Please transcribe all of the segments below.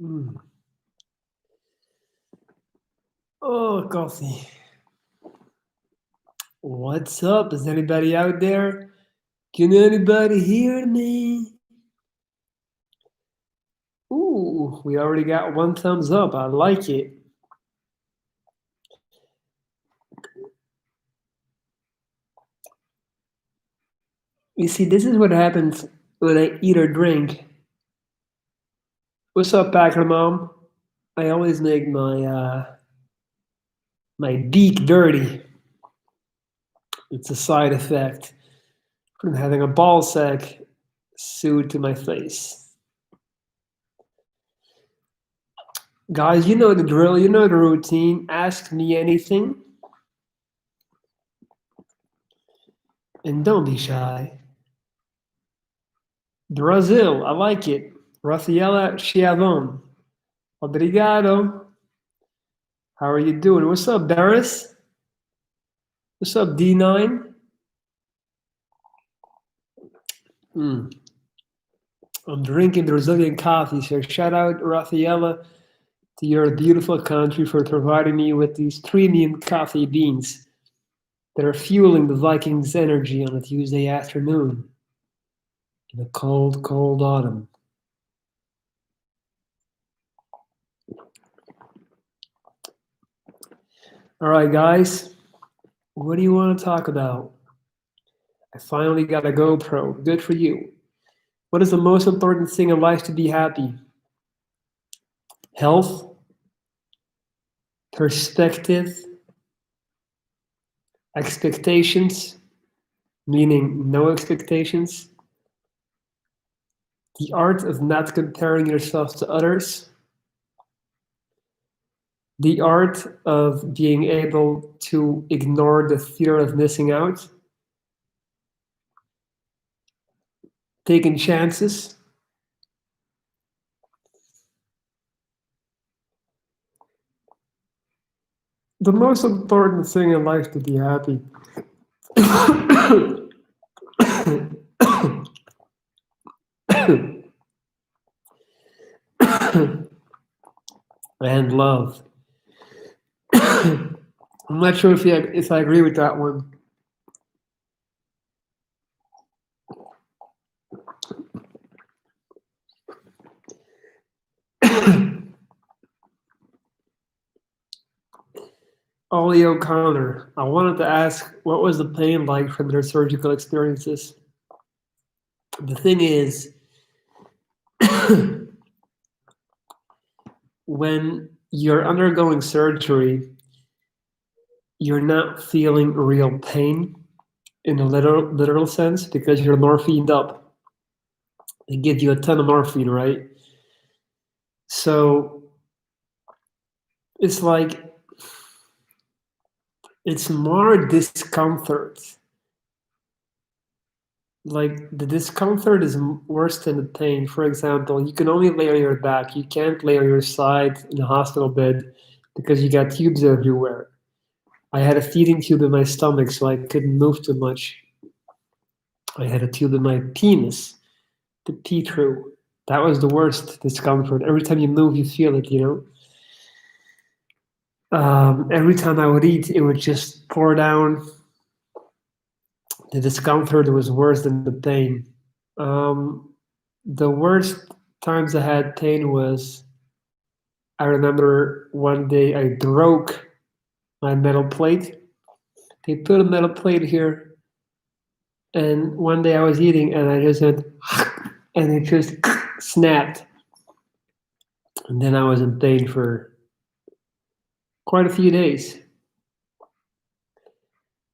Mm. Oh, coffee. What's up? Is anybody out there? Can anybody hear me? Ooh, we already got one thumbs up. I like it. You see, this is what happens when I eat or drink. What's up, Packer Mom? I always make my beak dirty. It's a side effect from having a ball sack sewed to my face. Guys, you know the drill, you know the routine. Ask me anything. And don't be shy. Brazil, I like it. Rafaela Chiavon. Obrigado. How are you doing? What's up, Barris? What's up, D9? I'm drinking Brazilian coffee, so shout out, Rafaela, to your beautiful country for providing me with these premium coffee beans that are fueling the Vikings' energy on a Tuesday afternoon in a cold, cold autumn. All right, guys, what do you want to talk about? I finally got a GoPro. Good for you. What is the most important thing in life to be happy? Health, perspective, expectations, meaning no expectations, the art of not comparing yourself to others, the art of being able to ignore the fear of missing out, taking chances. The most important thing in life to be happy. And love. I'm not sure if I agree with that one. Ollie O'Connor, I wanted to ask, what was the pain like from their surgical experiences? The thing is, when you're undergoing surgery, you're not feeling real pain in a literal sense because you're morphined up. They give you a ton of morphine, right? So it's like, it's more discomfort. Like the discomfort is worse than the pain. For example, you can only lay on your back. You can't lay on your side in a hospital bed because you got tubes everywhere. I had a feeding tube in my stomach, so I couldn't move too much. I had a tube in my penis to pee through. That was the worst discomfort. Every time you move, you feel it, you know? Every time I would eat, it would just pour down. The discomfort was worse than the pain. The worst times I had pain was, I remember one day I broke my metal plate. They put a metal plate here, and one day I was eating and I just went, and it just snapped. And then I was in pain for quite a few days.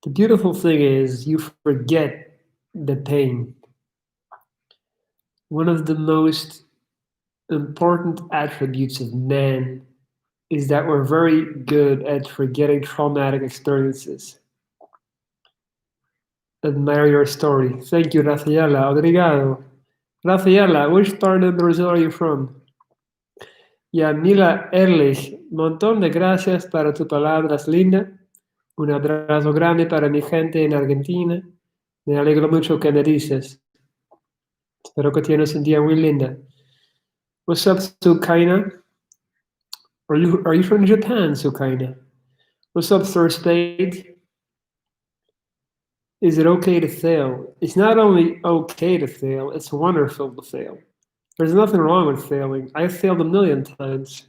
The beautiful thing is you forget the pain. One of the most important attributes of man is that we're very good at forgetting traumatic experiences. Admire your story. Thank you, Rafaela. Obrigado. Rafaela, which part of Brazil are you from? Yamila Erlich, montón de gracias para tus palabras lindas. Un abrazo grande para mi gente en Argentina. Me alegro mucho que me dices. Espero que tienes un día muy linda. What's up, Sukaina? Are you from Japan, Sukaina? What's up, Third Spade? Is it okay to fail? It's not only okay to fail, it's wonderful to fail. There's nothing wrong with failing. I've failed a million times.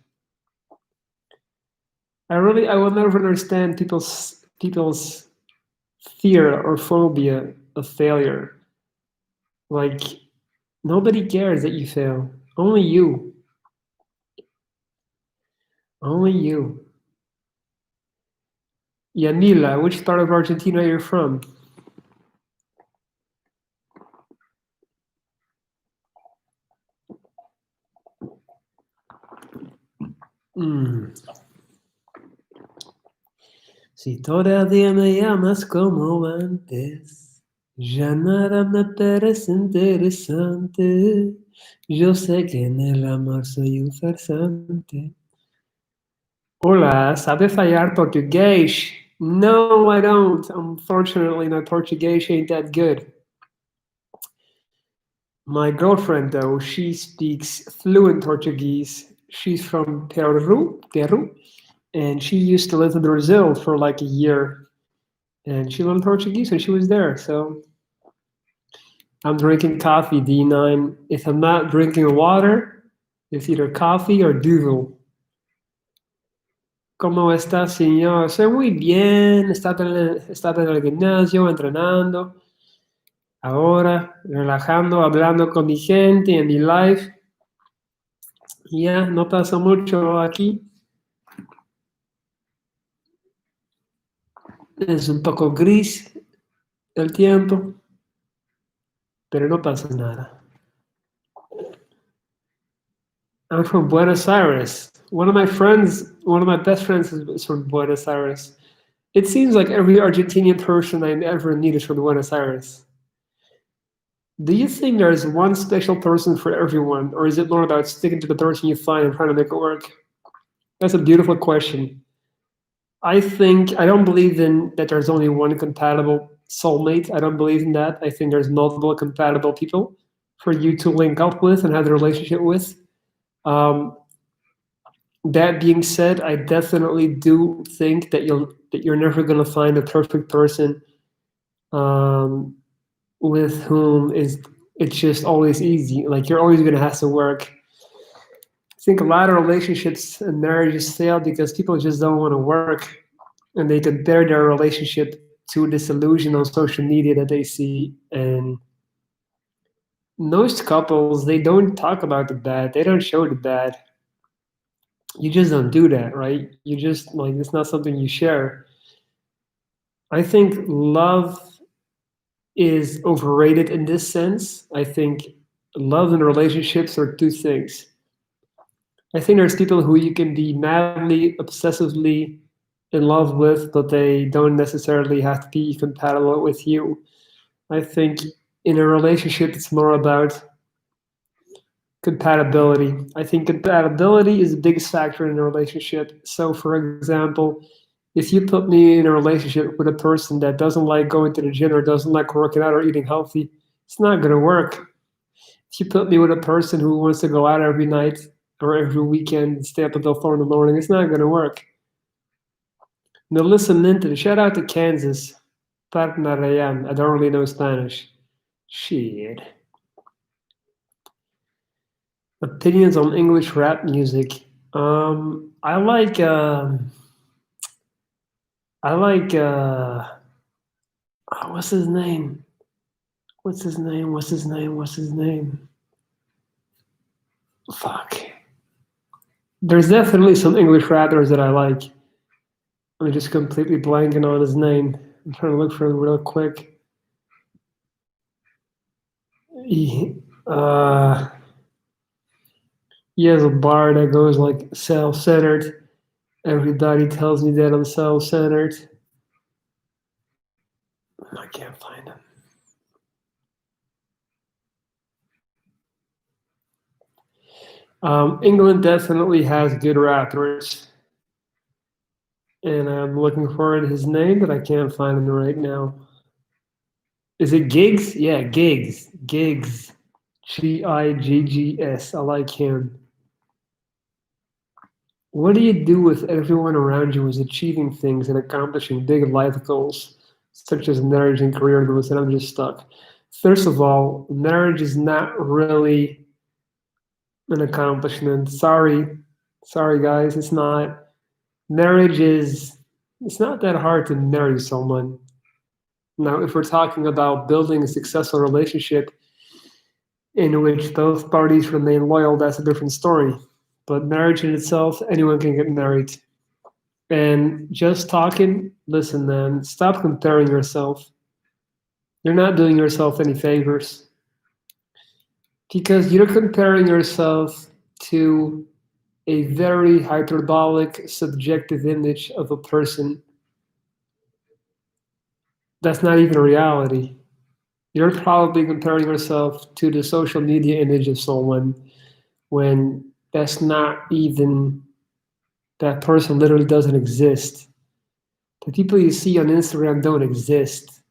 I will never understand people's fear or phobia of failure. Like, nobody cares that you fail. Only you. Only you. Yanila, which part of Argentina are you from? Mm. Si todavía me llamas como antes, ya nada me parece interesante. Yo sé que en el amor soy un farsante. Hola, ¿sabe fallar português? No, I don't. Unfortunately, my Portuguese ain't that good. My girlfriend, though, she speaks fluent Portuguese. She's from Peru, and she used to live in Brazil for like a year. And she learned Portuguese when she was there. So I'm drinking coffee, D9. If I'm not drinking water, it's either coffee or Duvel. ¿Cómo está, señor? Estoy muy bien. Estaba en el gimnasio entrenando. Ahora, relajando, hablando con mi gente en mi live. Ya, no pasa mucho aquí. Es un poco gris el tiempo, pero no pasa nada. I'm from Buenos Aires. One of my best friends is from Buenos Aires. It seems like every Argentinian person I ever meet is from Buenos Aires. Do you think there's one special person for everyone, or is it more about sticking to the person you find and trying to make it work? That's a beautiful question. I don't believe in that there's only one compatible soulmate. I don't believe in that. I think there's multiple compatible people for you to link up with and have a relationship with. That being said, I definitely do think that you're never gonna find a perfect person with whom it's just always easy. Like you're always gonna have to work. I think a lot of relationships and marriages fail because people just don't want to work, and they compare their relationship to this illusion on social media that they see. And most couples, they don't talk about the bad. They don't show the bad. You just don't do that, right? You just like it's not something you share. I think love is overrated in this sense. I think love and relationships are two things. I think there's people who you can be madly, obsessively in love with, but they don't necessarily have to be compatible with you. I think in a relationship, it's more about compatibility. I think compatibility is the biggest factor in a relationship. So, for example, if you put me in a relationship with a person that doesn't like going to the gym or doesn't like working out or eating healthy, it's not going to work. If you put me with a person who wants to go out every night or every weekend and stay up until 4 in the morning, it's not going to work. Now, listen, Linton, shout out to Kansas. Parnarayan. I don't really know Spanish. Shit. Opinions on English rap music. I like what's his name? Fuck. There's definitely some English rappers that I like. I'm just completely blanking on his name. I'm trying to look for him real quick. He has a bar that goes like self-centered. Everybody tells me that I'm self-centered. I can't find him. England definitely has good rappers, and I'm looking for his name, but I can't find him right now. Is it Giggs? Yeah, Giggs. Giggs. Giggs. I like him. What do you do with everyone around you who's achieving things and accomplishing big life goals, such as marriage and career goals, and I'm just stuck? First of all, marriage is not really an accomplishment. Sorry guys, it's not. Marriage is it's not that hard to marry someone. Now, if we're talking about building a successful relationship in which both parties remain loyal, that's a different story. But marriage in itself, anyone can get married. And just talking, listen, man, stop comparing yourself. You're not doing yourself any favors because you're comparing yourself to a very hyperbolic, subjective image of a person that's not even a reality. You're probably comparing yourself to the social media image of someone when that's not even, that person literally doesn't exist. The people you see on Instagram don't exist.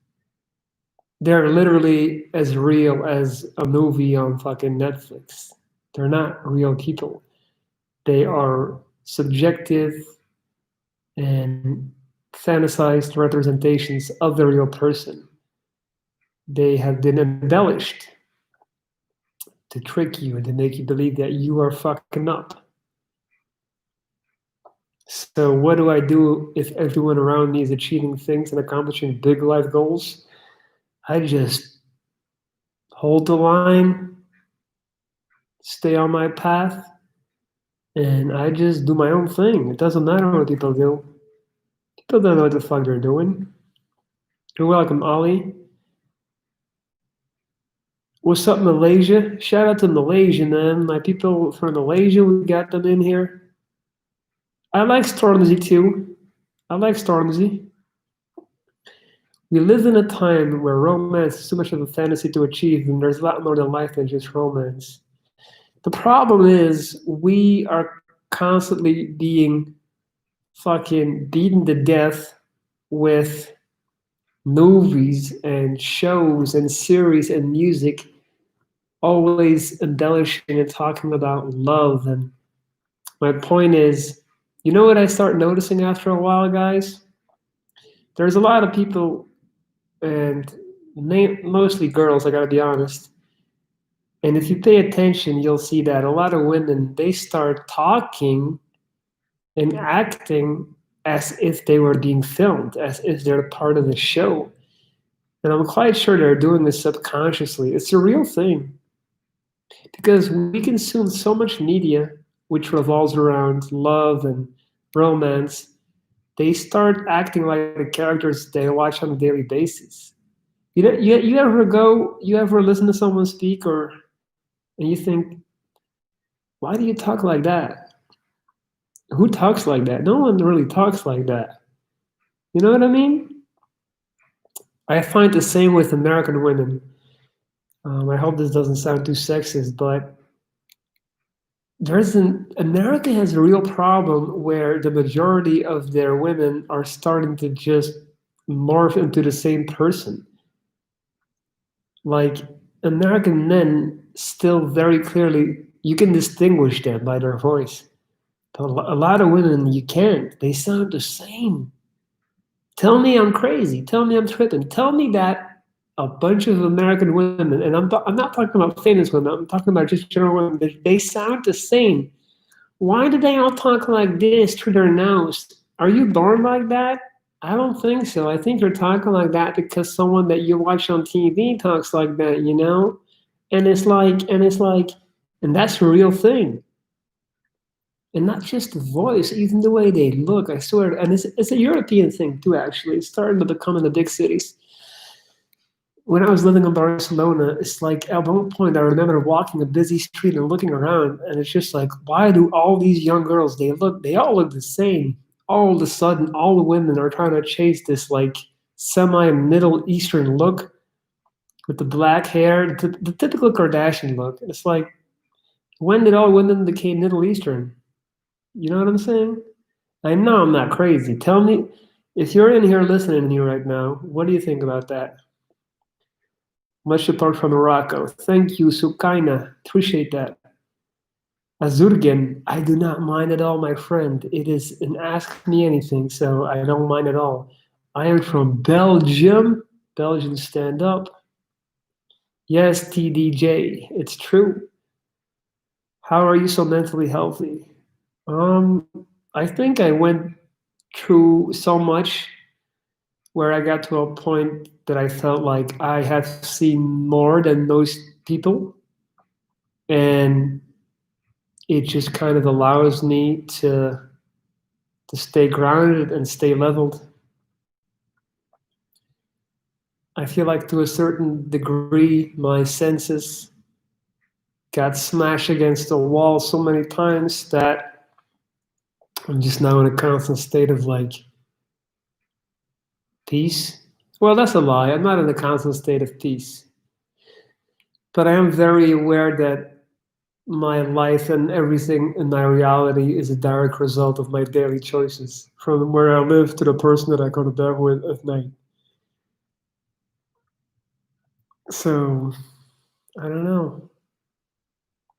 They're literally as real as a movie on fucking Netflix. They're not real people. They are subjective and fantasized representations of the real person. They have been embellished to trick you and to make you believe that you are fucking up. So, what do I do if everyone around me is achieving things and accomplishing big life goals? I just hold the line, stay on my path, and I just do my own thing. It doesn't matter what people do. People don't know what the fuck they're doing. You're welcome, Ollie. What's up, Malaysia? Shout out to Malaysia, man. My people from Malaysia, we got them in here. I like Stormzy too. I like Stormzy. We live in a time where romance is too much of a fantasy to achieve, and there's a lot more to life than just romance. The problem is we are constantly being fucking beaten to death with movies and shows and series and music always embellishing and talking about love. And my point is, you know what I start noticing after a while, guys? There's a lot of people, and mostly girls, I gotta be honest. And if you pay attention, you'll see that a lot of women, they start talking and acting as if they were being filmed, as if they're part of the show. And I'm quite sure they're doing this subconsciously. It's a real thing because we consume so much media which revolves around love and romance. They start acting like the characters they watch on a daily basis. You ever listen to someone speak, or and you think, why do you talk like that? Who talks like that? No one really talks like that. You know what I mean? I find the same with American women. I hope this doesn't sound too sexist, but America has a real problem where the majority of their women are starting to just morph into the same person. Like American men still very clearly, you can distinguish them by their voice. But a lot of women you can't. They sound the same. Tell me I'm crazy. Tell me I'm tripping. Tell me that a bunch of American women, and I'm not talking about famous women, I'm talking about just general women, they sound the same. Why do they all talk like this through their nose? Are you born like that? I don't think so. I think you're talking like that because someone that you watch on TV talks like that, you know? And that's a real thing. And not just the voice, even the way they look, I swear. And it's a European thing too, actually. It's starting to become in the big cities. When I was living in Barcelona, it's like at one point I remember walking a busy street and looking around, and it's just like, why do all these young girls, they all look the same? All of a sudden, all the women are trying to chase this like semi Middle Eastern look with the black hair, the typical Kardashian look. It's like, when did all women become Middle Eastern? You know what I'm saying? I know I'm not crazy. Tell me, if you're in here listening to me right now, what do you think about that? Much support from Morocco. Thank you, Sukaina. Appreciate that. Azurgen, I do not mind at all, my friend. It is an ask me anything, so I don't mind at all. I am from Belgium. Belgian stand up. Yes, TDJ, it's true. How are you so mentally healthy? Um, I think I went through so much where I got to a point that I felt like I have seen more than most people, and it just kind of allows me to stay grounded and stay leveled. I feel like to a certain degree, my senses got smashed against the wall so many times that I'm just now in a constant state of like peace. Well, that's a lie. I'm not in a constant state of peace, but I am very aware that my life and everything in my reality is a direct result of my daily choices, from where I live to the person that I go to bed with at night. So, I don't know.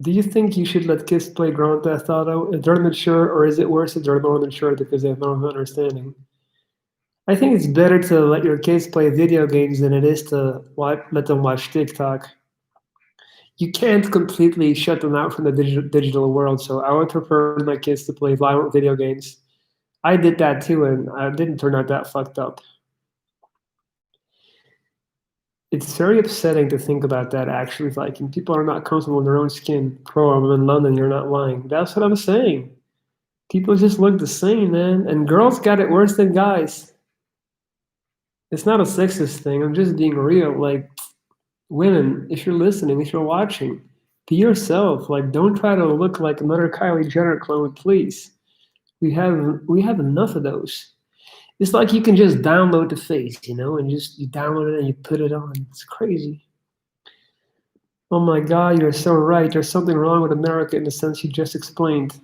Do you think you should let kids play Grand Theft Auto if they're not sure, or is it worse if they're not sure because they have no understanding? I think it's better to let your kids play video games than it is to let them watch TikTok. You can't completely shut them out from the digital world, so I would prefer my kids to play violent video games. I did that too, and I didn't turn out that fucked up. It's very upsetting to think about that actually. Like, and people are not comfortable in their own skin. Pro, I'm in London, you're not lying. That's what I'm saying. People just look the same, man. And girls got it worse than guys. It's not a sexist thing. I'm just being real. Like, women, if you're listening, if you're watching, be yourself. Like, don't try to look like another Kylie Jenner clone, please. We have enough of those. It's like you can just download the face, and just you download it and you put it on. It's crazy. Oh my God, you're so right. There's something wrong with America in the sense you just explained.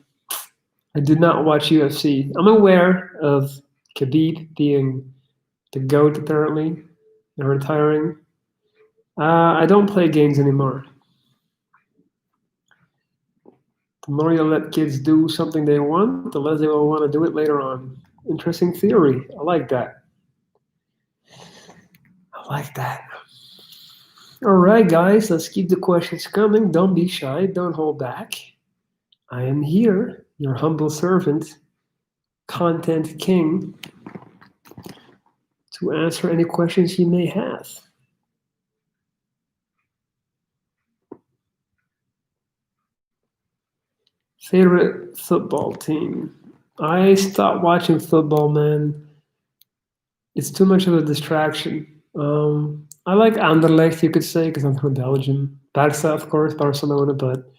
I do not watch UFC. I'm aware of Khabib being the GOAT apparently and retiring. I don't play games anymore. The more you let kids do something they want, the less they will want to do it later on. Interesting theory. I like that. I like that. All right, guys, let's keep the questions coming. Don't be shy. Don't hold back. I am here, your humble servant, content king, to answer any questions you may have. Favorite football team? I stopped watching football, man. It's too much of a distraction. I like Anderlecht, you could say, because I'm from Belgium. Barca, of course, Barcelona, but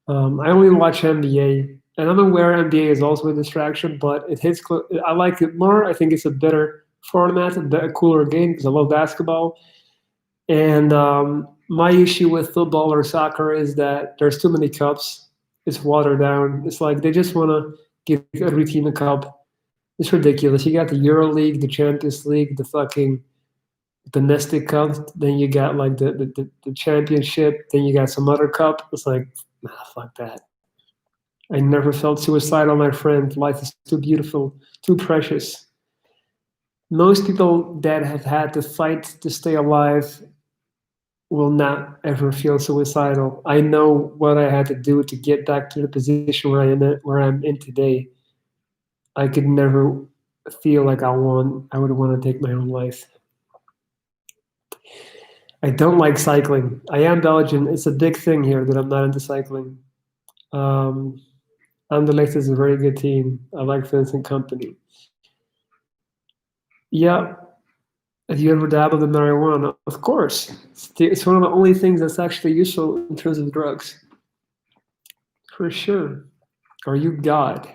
I only watch NBA, and I'm aware NBA is also a distraction, but it hits. I like it more. I think it's a better format, a cooler game because I love basketball. And my issue with football or soccer is that there's too many cups. It's watered down. It's like they just want to give every team a cup. It's ridiculous. You got the Euro League, the Champions League, the fucking domestic cup. Then you got like the championship. Then you got some other cup. It's like, nah, fuck that. I never felt suicidal, my friend. Life is too beautiful, too precious. Most people that have had to fight to stay alive will not ever feel suicidal. I know what I had to do to get back to the position where I'm in today. I could never feel like I would want to take my own life. I don't like cycling. I am Belgian. It's a big thing here that I'm not into cycling. Um, Anderlecht is a very good team. I like Vincent Company. Yeah. Have you ever dabbled in marijuana? Of course. It's one of the only things that's actually useful in terms of drugs. For sure. Are you God?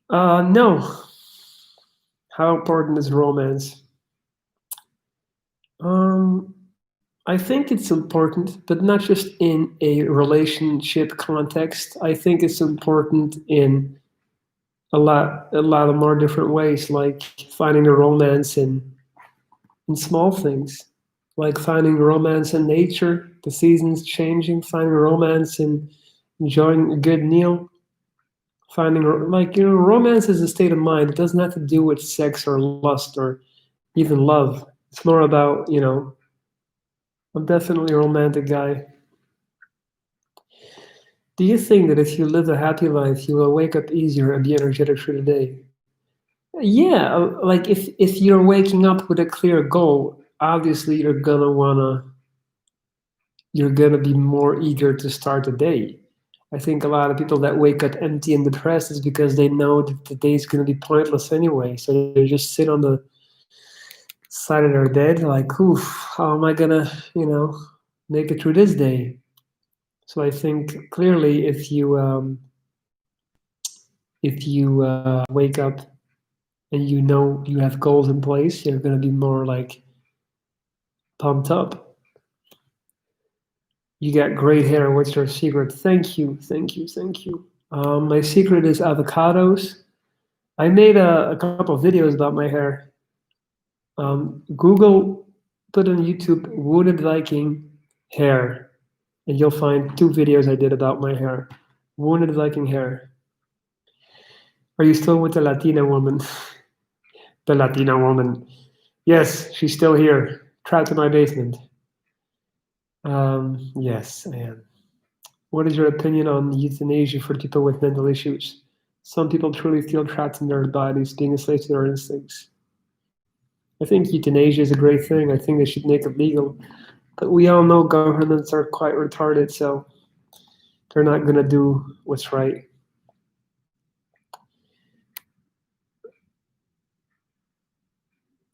No. How important is romance? Um, I think it's important, but not just in a relationship context. I think it's important in a lot of more different ways, like finding a romance in small things, like finding romance in nature, the seasons changing, finding romance in enjoying a good meal, finding like romance is a state of mind. It doesn't have to do with sex or lust or even love. It's more about I'm definitely a romantic guy. Do you think that if you live a happy life, you will wake up easier and be energetic through the day? Yeah, like if you're waking up with a clear goal, obviously you're gonna be more eager to start the day. I think a lot of people that wake up empty and depressed is because they know that the day is gonna be pointless anyway. So they just sit on the side of their bed like, oof, how am I gonna, make it through this day? So I think clearly if you wake up and you know you have goals in place, you're gonna be more like pumped up. You got great hair. What's your secret? Thank you, thank you, thank you. My secret is avocados. I made a couple of videos about my hair. Google, put on YouTube wounded Viking hair, and you'll find 2 videos I did about my hair. Wounded Viking hair. Are you still with the Latina woman? The Latina woman. Yes, she's still here, trapped in my basement. Yes, I am. What is your opinion on euthanasia for people with mental issues? Some people truly feel trapped in their bodies, being a slave to their instincts. I think euthanasia is a great thing. I think they should make it legal. But we all know governments are quite retarded, so they're not going to do what's right.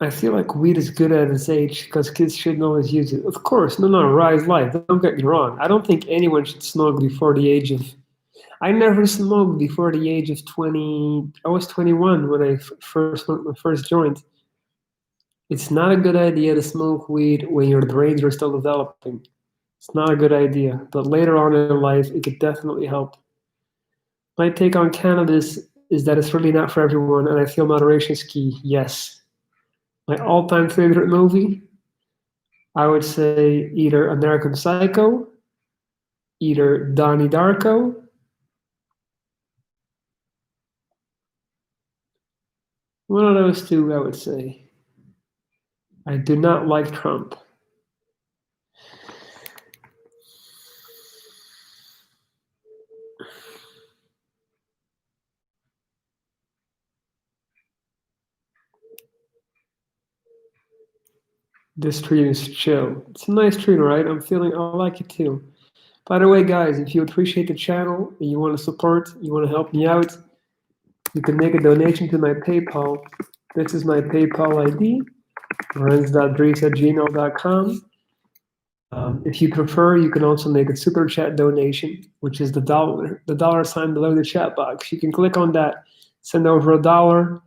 I feel like weed is good at its age because kids shouldn't always use it. Of course, no, rise life. Don't get me wrong. I don't think anyone should smoke before the age of. I never smoked before the age of 20. I was 21 when I first smoked my first joint. It's not a good idea to smoke weed when your brains are still developing. It's not a good idea. But later on in life, it could definitely help. My take on cannabis is that it's really not for everyone, and I feel moderation is key. Yes. My all-time favorite movie, I would say either American Psycho, either Donnie Darko. One of those two, I would say. I do not like Trump. This stream is chill. It's a nice stream, right? I like it too. By the way, guys, if you appreciate the channel and you want to support, you want to help me out, you can make a donation to my PayPal. This is my PayPal ID, renz.dries@gmail.com. If you prefer, you can also make a super chat donation, which is the dollar sign below the chat box. You can click on that, send over $1,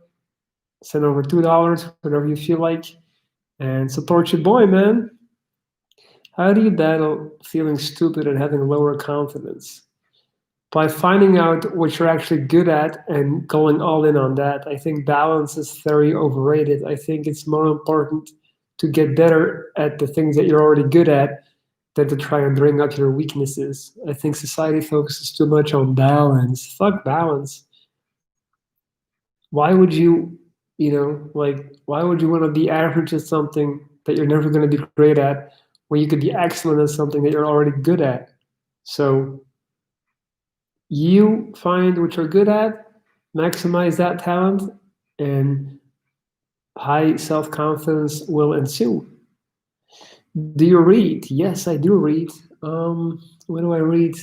send over $2, whatever you feel like, and support your boy, man. How do you battle feeling stupid and having lower confidence? By finding out what you're actually good at and going all in on that. I think balance is very overrated. I think it's more important to get better at the things that you're already good at than to try and bring up your weaknesses. I think society focuses too much on balance. Fuck balance. Why would why would you want to be average at something that you're never going to be great at when you could be excellent at something that you're already good at? So you find what you're good at, maximize that talent, and high self confidence will ensue. Do you read? Yes, I do read. What do I read?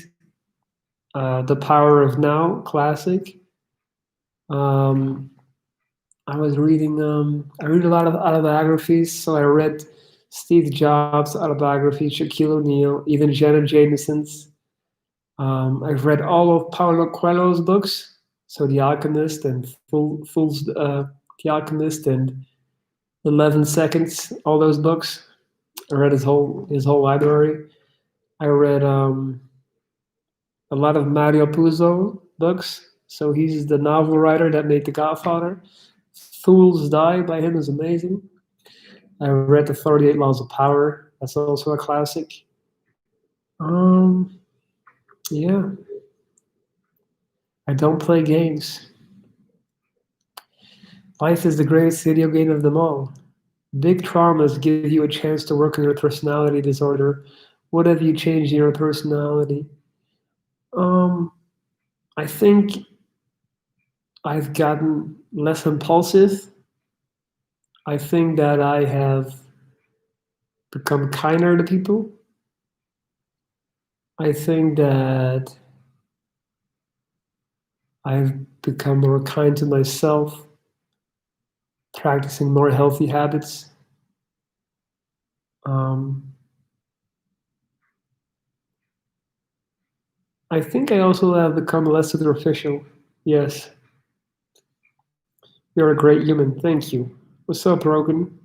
The Power of Now, classic. Um, I was reading. I read a lot of autobiographies, so I read Steve Jobs' autobiography, Shaquille O'Neal, even Janet Jameson's. I've read all of Paulo Coelho's books, so The Alchemist and The Alchemist and 11 Seconds. All those books. I read his whole library. I read a lot of Mario Puzo books. So he's the novel writer that made The Godfather. Fools Die by him is amazing. I read The 38 Laws of Power. That's also a classic. Um, yeah. I don't play games. Life is the greatest video game of them all. Big traumas give you a chance to work on your personality disorder. What have you changed in your personality? Um, I think I've gotten less impulsive. I think that I have become kinder to people. I think that I've become more kind to myself, practicing more healthy habits. Um, I think I also have become less superficial. Yes, you're a great human. Thank you. What's up, Rogan?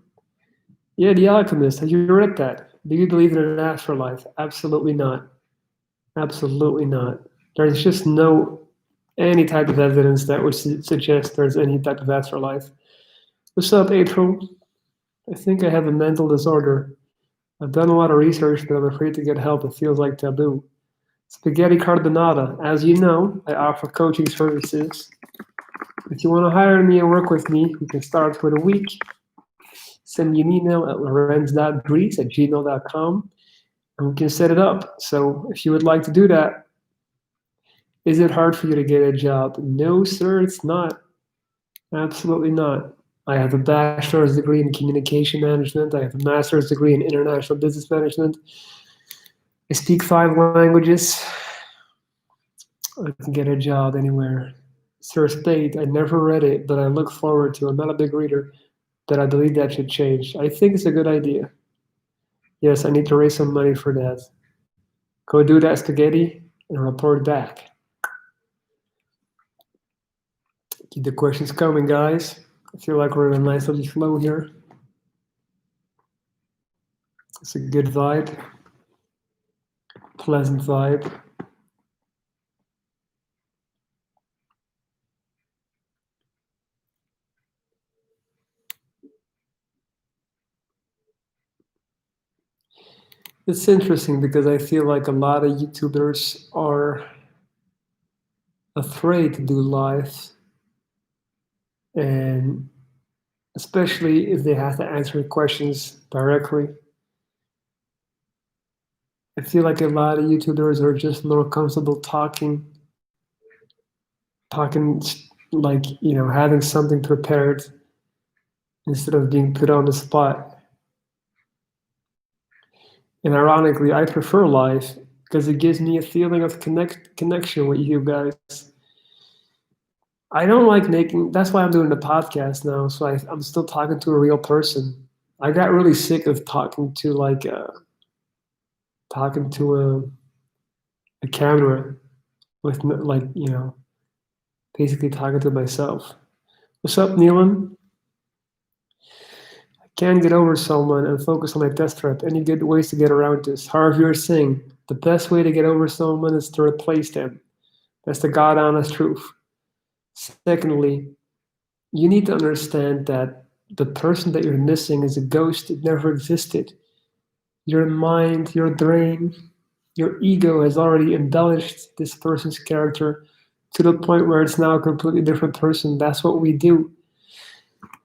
Yeah, The Alchemist. Have you read that? Do you believe in an afterlife? Absolutely not. Absolutely not. There's just no any type of evidence that would suggest there's any type of afterlife. What's up, April? I think I have a mental disorder. I've done a lot of research, but I'm afraid to get help. It feels like taboo. Spaghetti Carbonata. As you know, I offer coaching services. If you want to hire me and work with me, we can start with a week. Send me an email at lorenz.grease@gmail.com and we can set it up. So if you would like to do that, is it hard for you to get a job? No, sir, it's not. Absolutely not. I have a bachelor's degree in communication management. I have a master's degree in international business management. I speak 5 languages. I can get a job anywhere. Sir Spade, I never read it, but I look forward to. I'm not a big reader, but I believe that should change. I think it's a good idea. Yes, I need to raise some money for that. Go do that spaghetti and report back. Keep the questions coming, guys. I feel like we're in a nice little flow here. It's a good vibe, pleasant vibe. It's interesting because I feel like a lot of YouTubers are afraid to do live, and especially if they have to answer questions directly. I feel like a lot of YouTubers are just more comfortable talking like, having something prepared instead of being put on the spot. And ironically, I prefer live because it gives me a feeling of connection with you guys. I don't like making. That's why I'm doing the podcast now. So I'm still talking to a real person. I got really sick of talking to a camera with basically talking to myself. What's up, Neelan? I can't get over someone and focus on my test trap. Any good ways to get around this? However, you're saying the best way to get over someone is to replace them. That's the God honest truth. Secondly, you need to understand that the person that you're missing is a ghost. It never existed. Your mind, your brain, your ego has already embellished this person's character to the point where it's now a completely different person. That's what we do.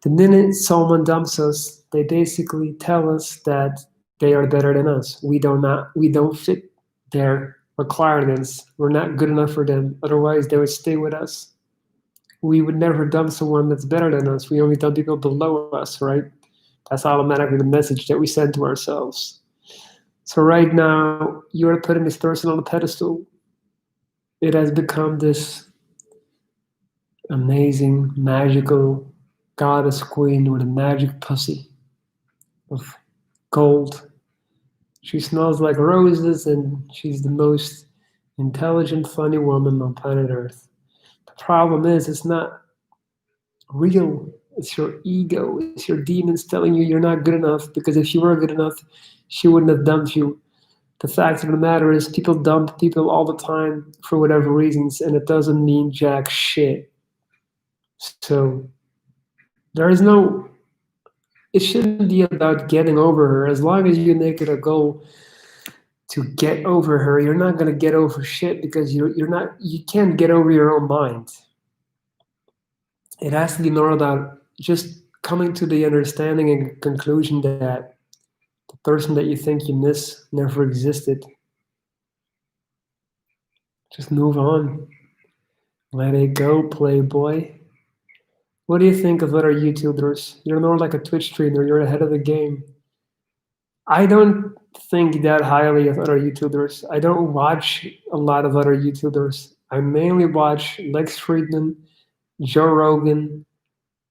The minute someone dumps us, they basically tell us that they are better than us. We don't fit their requirements. We're not good enough for them. Otherwise, they would stay with us. We would never dump someone that's better than us. We only dump people below us, right? That's automatically the message that we send to ourselves. So right now, you're putting this person on a pedestal. It has become this amazing, magical goddess queen with a magic pussy of gold. She smells like roses and she's the most intelligent, funny woman on planet Earth. The problem is, it's not real. It's your ego. It's your demons telling you you're not good enough because if you were good enough, she wouldn't have dumped you. The fact of the matter is, people dump people all the time for whatever reasons, and it doesn't mean jack shit. So there is no, it shouldn't be about getting over her. As long as you make it a goal to get over her, you're not gonna get over shit because you can't get over your own mind. It has to be more about just coming to the understanding and conclusion that the person that you think you miss never existed. Just move on. Let it go, playboy. What do you think of other YouTubers? You're more like a Twitch streamer, you're ahead of the game. I don't think that highly of other YouTubers. I don't watch a lot of other YouTubers. I mainly watch Lex Friedman, Joe Rogan,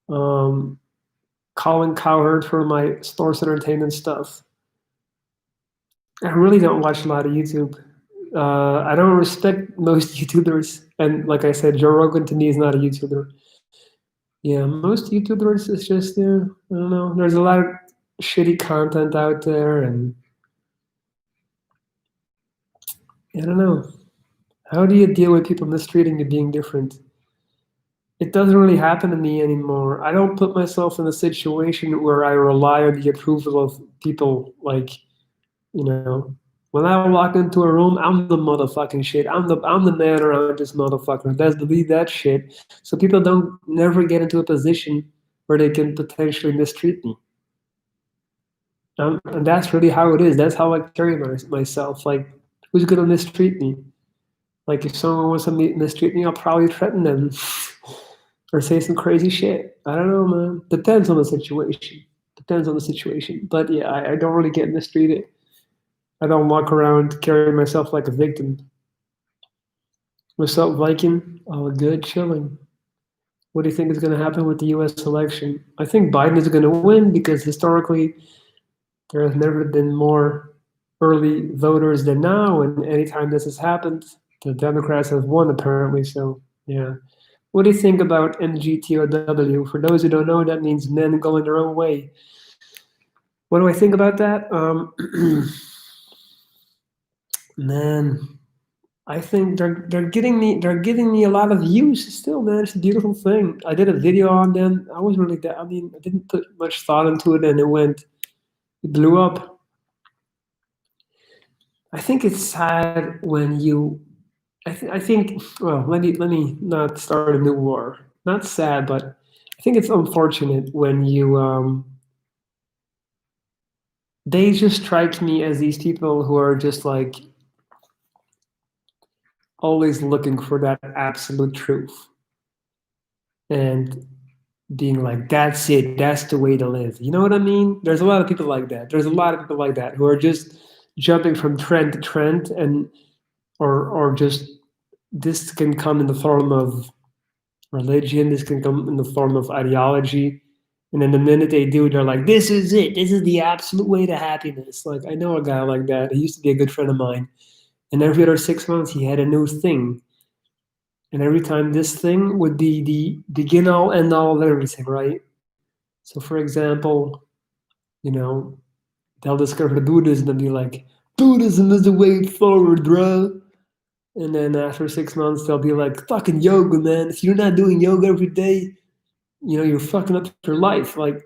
um, Colin Cowherd for my sports entertainment stuff. I really don't watch a lot of YouTube. I don't respect most YouTubers, and like I said, Joe Rogan to me is not a YouTuber. Yeah, most YouTubers is just I don't know. There's a lot of shitty content out there, and I don't know. How do you deal with people mistreating you being different? It doesn't really happen to me anymore. I don't put myself in a situation where I rely on the approval of people. Like, when I walk into a room, I'm the motherfucking shit. I'm the man around this motherfucker. Let's believe that shit. So people don't never get into a position where they can potentially mistreat me. And that's really how it is. That's how I carry myself. Like, who's gonna mistreat me? Like, if someone wants to mistreat me, I'll probably threaten them or say some crazy shit. I don't know, man. Depends on the situation. Depends on the situation. But yeah, I don't really get mistreated. I don't walk around carrying myself like a victim. What's up, Viking? All good, chilling. What do you think is going to happen with the US election? I think Biden is going to win because historically there has never been more early voters than now. And anytime this has happened, the Democrats have won, apparently. So, yeah. What do you think about NGTOW? For those who don't know, that means men going their own way. What do I think about that? Man, I think they're giving me a lot of views still, man. It's a beautiful thing. I did a video on them. I was really I mean, I didn't put much thought into it, and it blew up. I think it's sad when you. I think. Well, let me not start a new war. Not sad, but I think it's unfortunate when you. They just strike me as these people who are just like always looking for that absolute truth and being like, that's it, that's the way to live. You know what I mean? There's a lot of people like that. There's a lot of people like that who are just jumping from trend to trend, and or just this can come in the form of religion, this can come in the form of ideology. And then the minute they do, they're like, this is it. This is the absolute way to happiness. Like, I know a guy like that. He used to be a good friend of mine. And every other 6 months, he had a new thing. And every time this thing would be the begin all end all of everything, right? So, for example, you know, they'll discover Buddhism and be like, Buddhism is the way forward, bro. And then after 6 months, they'll be like, fucking yoga, man. If you're not doing yoga every day, you're fucking up your life. Like,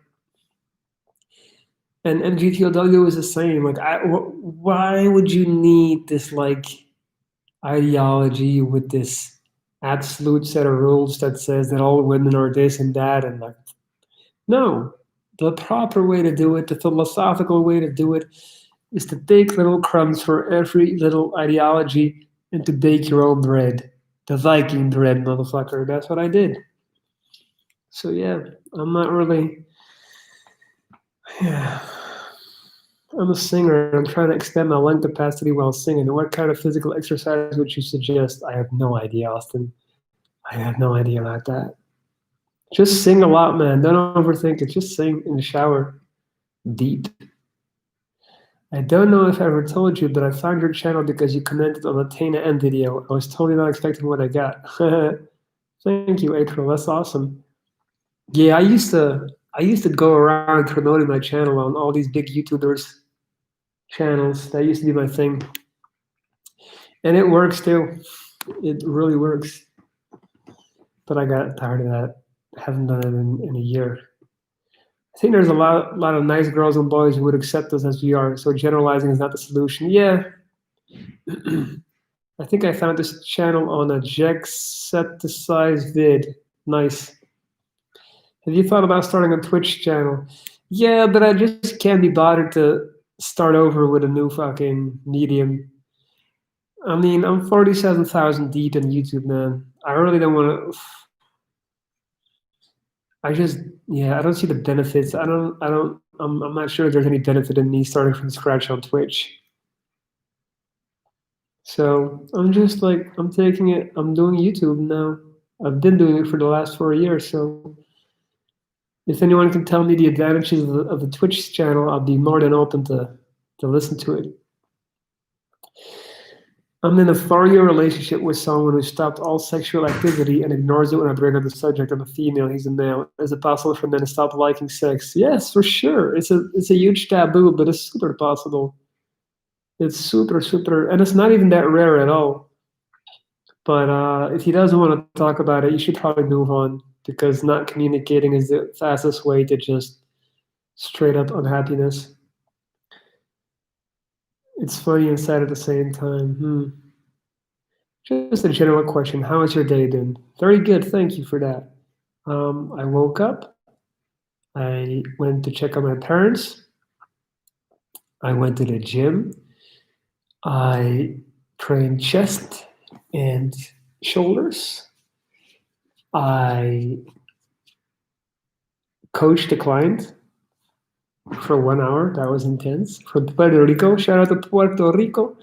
and MGTOW is the same. Like, why would you need this like ideology with this absolute set of rules that says that all women are this and that? And like, no, the proper way to do it, the philosophical way to do it, is to take little crumbs for every little ideology and to bake your own bread. The Viking bread, motherfucker. That's what I did. So yeah, I'm not really. Yeah. I'm a singer. I'm trying to extend my lung capacity while singing. What kind of physical exercise would you suggest? I have no idea, Austin. I have no idea about that. Just sing a lot, man. Don't overthink it. Just sing in the shower. Deep. I don't know if I ever told you, but I found your channel because you commented on the Tana M video. I was totally not expecting what I got. Thank you, April. That's awesome. Yeah, I used to go around promoting my channel on all these big YouTubers channels. That used to be my thing. And it works too. It really works. But I got tired of that. I haven't done it in a year. I think there's a lot of nice girls and boys who would accept us as we are. So generalizing is not the solution. Yeah, I think I found this channel on a Jacksepticeye vid. Nice. Have you thought about starting a Twitch channel? Yeah, but I just can't be bothered to start over with a new fucking medium. I mean, I'm 47,000 deep in YouTube, man. I really don't want to. I just, yeah, I don't see the benefits. I'm not sure if there's any benefit in me starting from scratch on Twitch. So I'm just like, I'm taking it, I'm doing YouTube now. I've been doing it for the last 4 years. So if anyone can tell me the advantages of the Twitch channel, I'll be more than open to listen to it. I'm in a 4-year relationship with someone who stopped all sexual activity and ignores it when I bring up the subject. I'm a female, he's a male. Is it possible for men to stop liking sex? Yes, for sure. It's a huge taboo, but it's super possible. It's super, and it's not even that rare at all. But if he doesn't want to talk about it, you should probably move on because not communicating is the fastest way to just straight up unhappiness. It's funny and sad at the same time. Just a general question. How has your day been? Very good. Thank you for that. I woke up. I went to check on my parents. I went to the gym. I trained chest and shoulders. I coached a client for 1 hour. That was intense. From Puerto Rico. Shout out to Puerto Rico.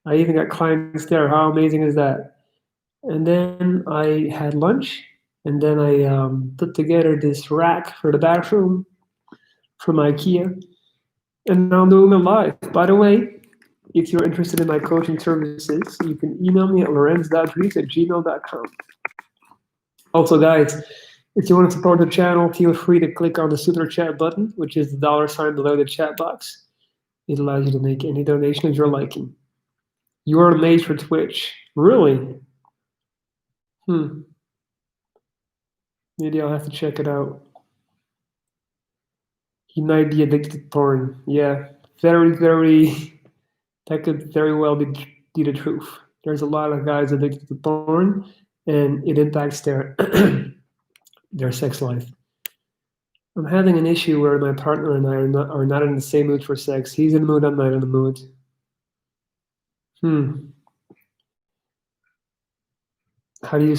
I even got clients there. How amazing is that? And then I had lunch. And then I put together this rack for the bathroom from IKEA. And now I'm doing it live. By the way, if you're interested in my coaching services, you can email me at lorenz.dries@gmail.com. Also, guys, if you want to support the channel, feel free to click on the super chat button, which is the $ below the chat box. It allows you to make any donation of your liking. You are made for Twitch. Really? Maybe I'll have to check it out. He might be addicted to porn. Yeah, very. That could very well be the truth. There's a lot of guys addicted to porn, and it impacts their their sex life. I'm having an issue where my partner and I are not in the same mood for sex. He's in the mood, I'm not in the mood. How do you?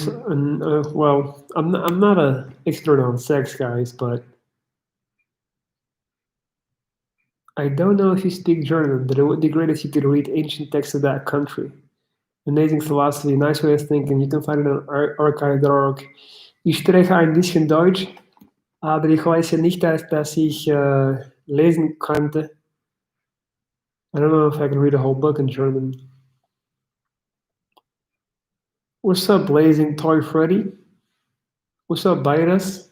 Well, I'm not an expert on sex, guys, but I don't know if you speak German, but it would be great if you could read ancient texts of that country. Amazing philosophy, nice way of thinking. You can find it on archive.org. Ich spreche ein bisschen Deutsch, aber ich weiß ja nicht, dass ich lesen könnte. I don't know if I can read a whole book in German. What's up, Blazing Toy Freddy? What's up, Virus?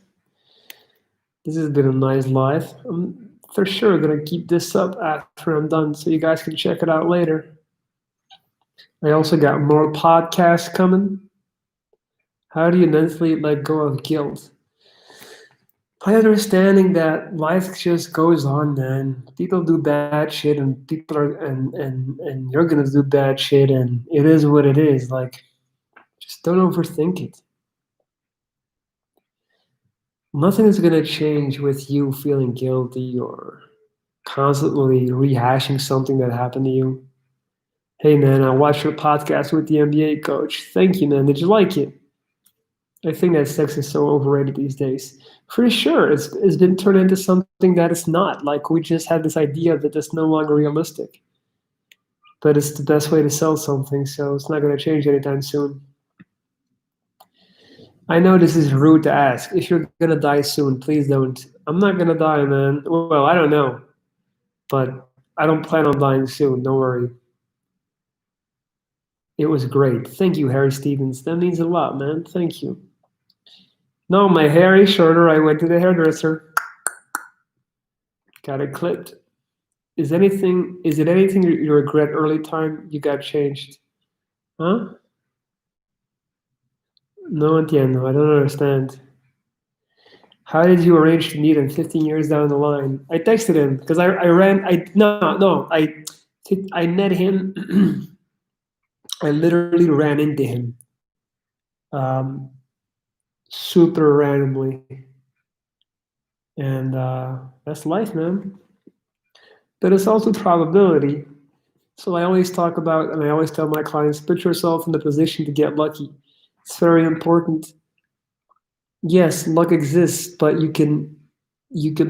This has been a nice live. I'm for sure gonna keep this up after I'm done, so you guys can check it out later. I also got more podcasts coming. How do you mentally let go of guilt? By understanding that life just goes on, man. People do bad shit, and people are, and you're gonna do bad shit, and it is what it is. Like, just don't overthink it. Nothing is gonna change with you feeling guilty or constantly rehashing something that happened to you. Hey, man, I watched your podcast with the NBA coach. Thank you, man. Did you like it? I think that sex is so overrated these days. For sure, it's been turned into something that it's not. Like, we just had this idea that it's no longer realistic. But it's the best way to sell something, so it's not going to change anytime soon. I know this is rude to ask. If you're going to die soon, please don't. I'm not going to die, man. Well, I don't know. But I don't plan on dying soon. Don't worry. It was great. Thank you, Harry Stevens. That means a lot, man. Thank you. No, my hair is shorter. I went to the hairdresser. Got it clipped. Is it anything you regret early time you got changed? Huh? No entiendo. I don't understand. How did you arrange to meet him 15 years down the line? I texted him because I met him I literally ran into him, um, super randomly, and that's life, man. But it's also probability. So I always talk about, and I always tell my clients, put yourself in the position to get lucky. It's very important. Yes, luck exists, but you can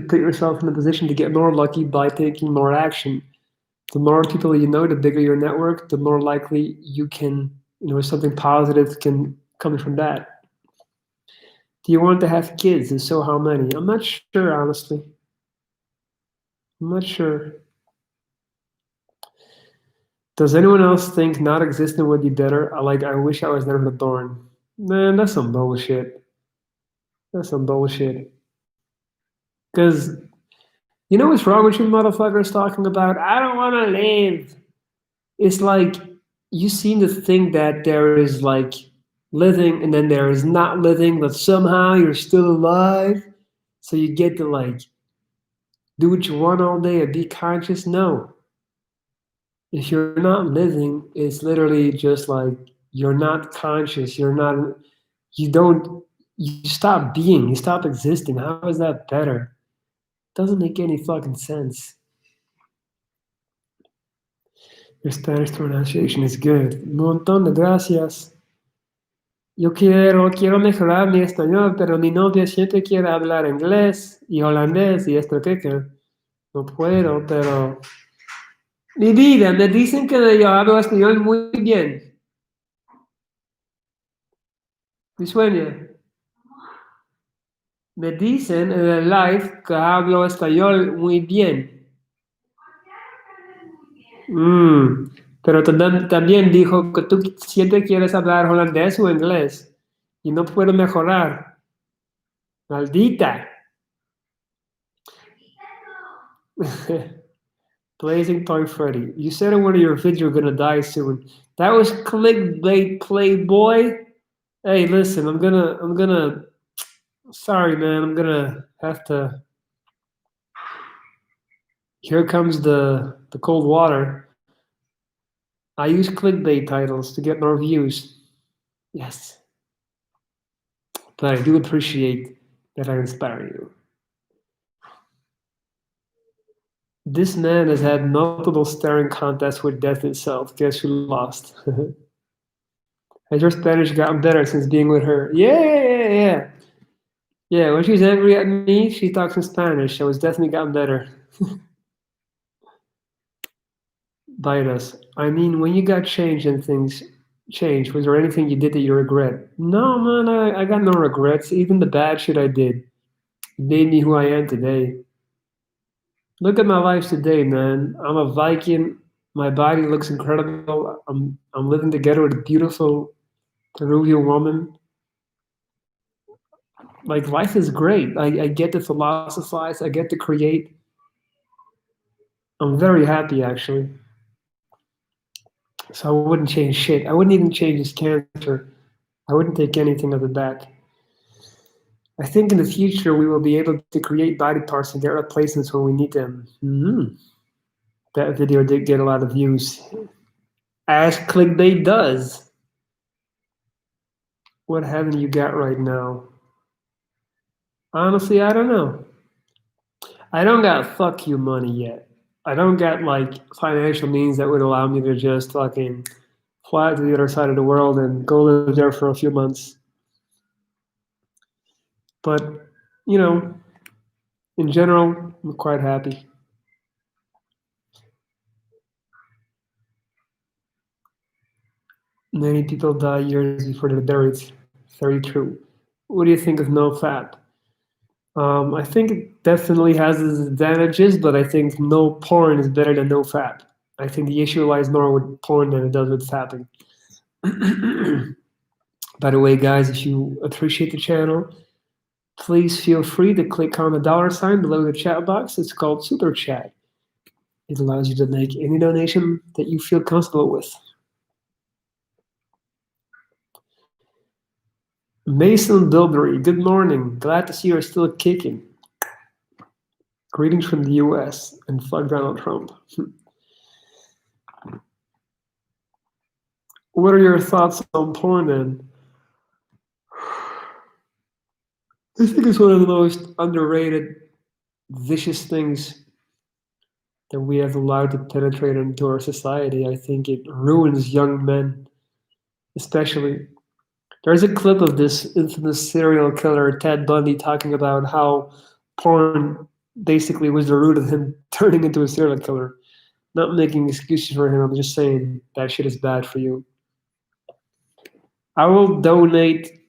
put yourself in a position to get more lucky by taking more action. The more people you know, the bigger your network, the more likely you can, something positive can come from that. Do you want to have kids? If so, how many? I'm not sure, honestly. I'm not sure. Does anyone else think not existing would be better? I wish I was never born. Man, that's some bullshit. That's some bullshit. Because you know what's wrong with you motherfuckers talking about? I don't want to live. It's like you seem to think that there is like living and then there is not living, but somehow you're still alive. So you get to like do what you want all day and be conscious. No. If you're not living, it's literally just like you're not conscious. You don't, you stop being, you stop existing. How is that better? Doesn't make any fucking sense. Your Spanish pronunciation is good. Un montón de gracias. Yo quiero mejorar mi español, pero mi novia siempre quiere hablar inglés y holandés y esto que no puedo, pero mi vida, me dicen que yo hablo español muy bien. Mi sueño. Me dicen en el live que hablo español muy bien. Mm, pero también dijo que tú siempre quieres hablar holandés o inglés y no puedo mejorar. Maldita. Blazing Toy Freddy. You said in one of your videos you're gonna die soon. That was clickbait, playboy. Hey, listen, I'm gonna. Sorry, man. I'm gonna have to. Here comes the cold water. I use clickbait titles to get more views. Yes, but I do appreciate that I inspire you. This man has had multiple staring contests with death itself. Guess who lost? Has your Spanish gotten better since being with her? Yeah. Yeah, when she's angry at me, she talks in Spanish, so it's definitely gotten better. Bite us. I mean, when you got changed and things changed, was there anything you did that you regret? No, man, I got no regrets. Even the bad shit I did made me who I am today. Look at my life today, man. I'm a Viking. My body looks incredible. I'm living together with a beautiful Peruvian woman. Like life is great. I get to philosophize. I get to create. I'm very happy actually. So I wouldn't change shit. I wouldn't even change his cancer. I wouldn't take anything of it back. I think in the future we will be able to create body parts and get replacements when we need them. That video did get a lot of views. As clickbait does. What haven't you got right now? Honestly, I don't know. I don't got fuck you money yet. I don't got like financial means that would allow me to just fucking fly to the other side of the world and go live there for a few months. But, you know, in general, I'm quite happy. Many people die years before they're buried. Very true. What do you think of NoFap? I think it definitely has its advantages, but I think no porn is better than NoFap. I think the issue lies more with porn than it does with fapping. By the way, guys, if you appreciate the channel, please feel free to click on the dollar sign below the chat box. It's called Super Chat. It allows you to make any donation that you feel comfortable with. Mason Bilberry, good morning. Glad to see you're still kicking. Greetings from the US and fuck Donald Trump. What are your thoughts on porn then? I think it's one of the most underrated, vicious things that we have allowed to penetrate into our society. I think it ruins young men, especially. There's a clip of this infamous serial killer, Ted Bundy, talking about how porn basically was the root of him turning into a serial killer. Not making excuses for him, I'm just saying that shit is bad for you. I will donate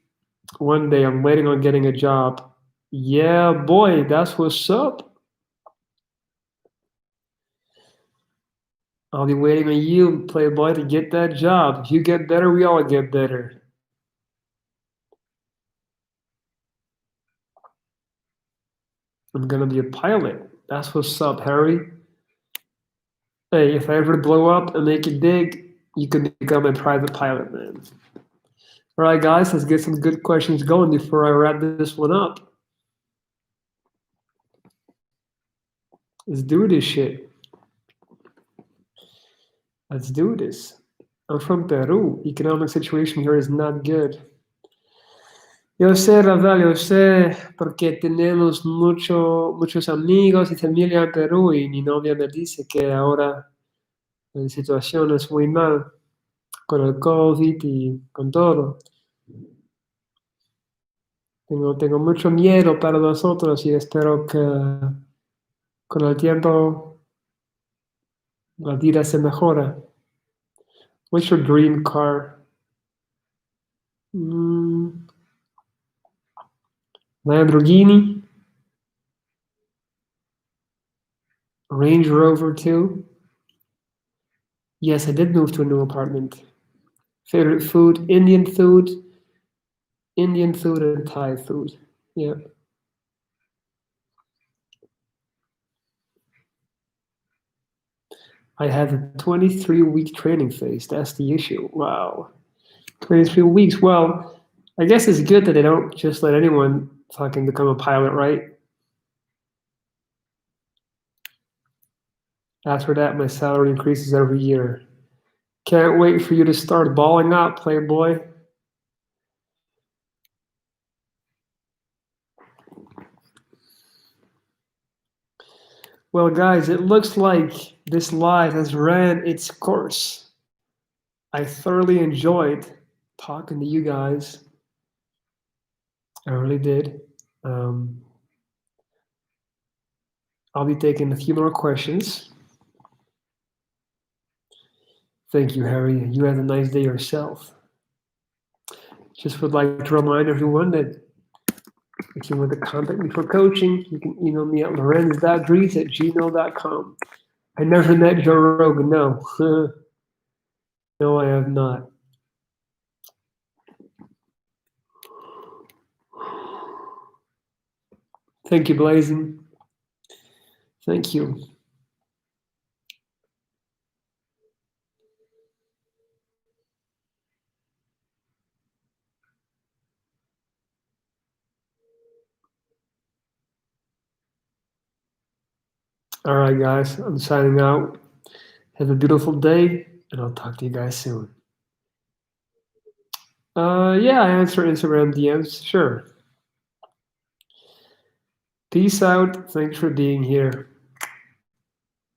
one day. I'm waiting on getting a job. Yeah, boy, that's what's up. I'll be waiting on you, Playboy, to get that job. If you get better, we all get better. I'm gonna be a pilot. That's what's up, Harry. Hey, if I ever blow up and make it big, you can become a private pilot, man. All right, guys, let's get some good questions going before I wrap this one up. Let's do this shit. Let's do this. I'm from Peru. Economic situation here is not good. Yo sé, Rafael, yo sé, porque tenemos muchos amigos y familia en Perú y mi novia me dice que ahora la situación es muy mal con el COVID y con todo. Tengo mucho miedo para nosotros y espero que con el tiempo la vida se mejora. What's your dream car? Mm, Lamborghini? Range Rover too? Yes, I did move to a new apartment. Favorite food? Indian food and Thai food. Yeah. I had a 23-week training phase. That's the issue. Wow. 23 weeks. Well, I guess it's good that they don't just let anyone fucking become a pilot, right? After that, my salary increases every year. Can't wait for you to start balling out, Playboy. Well, guys, it looks like this live has ran its course. I thoroughly enjoyed talking to you guys. I really did. I'll be taking a few more questions. Thank you, Harry. You have a nice day yourself. Just would like to remind everyone that if you want to contact me for coaching, you can email me at lorenz.dries@gmail.com. I never met Joe Rogan, no. No, I have not. Thank you, Blazing. Thank you. All right, guys, I'm signing out. Have a beautiful day, and I'll talk to you guys soon. Yeah, I answer Instagram DMs, sure. Peace out. Thanks for being here.